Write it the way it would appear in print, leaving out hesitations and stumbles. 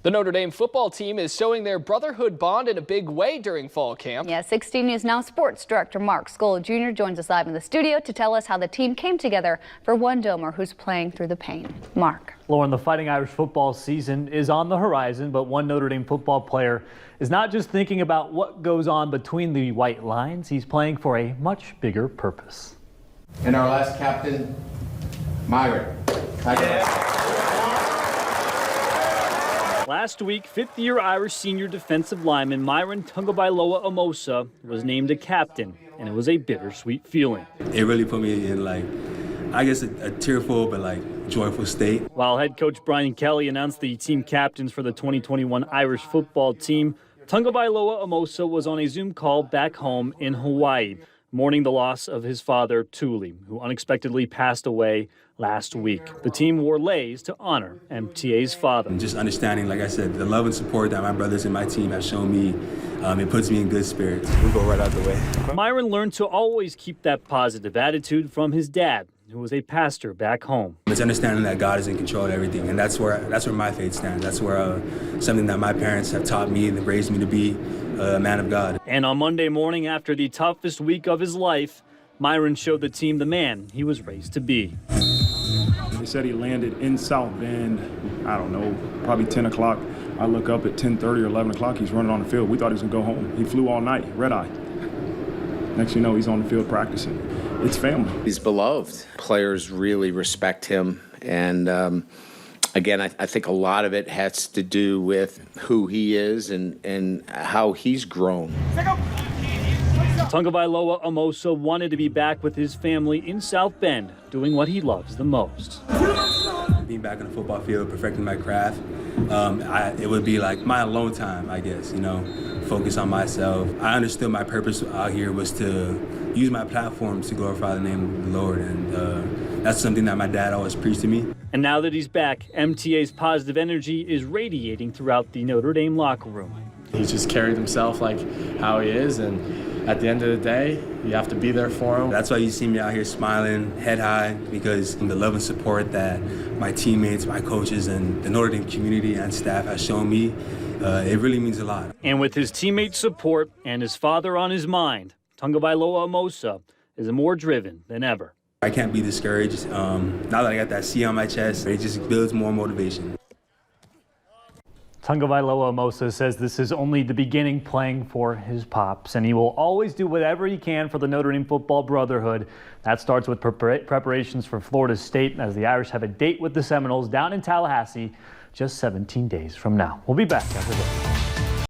The Notre Dame football team is showing their brotherhood bond in a big way during fall camp. Yeah, 16 News Now sports director Mark Skoll Jr. joins us live in the studio to tell us how the team came together for one Domer who's playing through the pain. Mark. Lauren, the Fighting Irish football season is on the horizon, but one Notre Dame football player is not just thinking about what goes on between the white lines. He's playing for a much bigger purpose. And our last captain, Myron Tagovailoa-Amosa. Last week, fifth-year Irish senior defensive lineman Myron Tagovailoa-Amosa was named a captain, and it was a bittersweet feeling. It really put me in, I guess a tearful but joyful state. While head coach Brian Kelly announced the team captains for the 2021 Irish football team, Tagovailoa-Amosa was on a Zoom call back home in Hawaii, mourning the loss of his father, Thule, who unexpectedly passed away last week. The team wore leis to honor MTA's father. And just understanding, like I said, the love and support that my brothers and my team have shown me, it puts me in good spirits. We'll go right out the way. Myron learned to always keep that positive attitude from his dad, who was a pastor back home. It's understanding that God is in control of everything, and that's where my faith stands. That's where something that my parents have taught me and raised me to be a man of God. And on Monday morning, after the toughest week of his life, Myron showed the team the man he was raised to be. They said he landed in South Bend, I don't know, probably 10 o'clock. I look up at 10:30 or 11 o'clock, he's running on the field. We thought he was gonna go home. He flew all night, red eye. Next thing you know, he's on the field practicing. It's family. He's beloved. Players really respect him. And again, I think a lot of it has to do with who he is and how he's grown. Tagovailoa-Amosa wanted to be back with his family in South Bend, doing what he loves the most. Being back on the football field, perfecting my craft, it would be like my alone time, I guess, focus on myself. I understood my purpose out here was to use my platform to glorify the name of the Lord, and that's something that my dad always preached to me. And now that he's back, MTA's positive energy is radiating throughout the Notre Dame locker room. He just carried himself like how he is, and at the end of the day, you have to be there for him. That's why you see me out here smiling, head high, because the love and support that my teammates, my coaches, and the Notre Dame community and staff has shown me, it really means a lot. And with his teammates' support and his father on his mind, Tagovailoa-Amosa is more driven than ever. I can't be discouraged. Now that I got that C on my chest, it just builds more motivation. Tagovailoa-Amosa says this is only the beginning playing for his pops, and he will always do whatever he can for the Notre Dame football brotherhood. That starts with preparations for Florida State as the Irish have a date with the Seminoles down in Tallahassee just 17 days from now. We'll be back after this.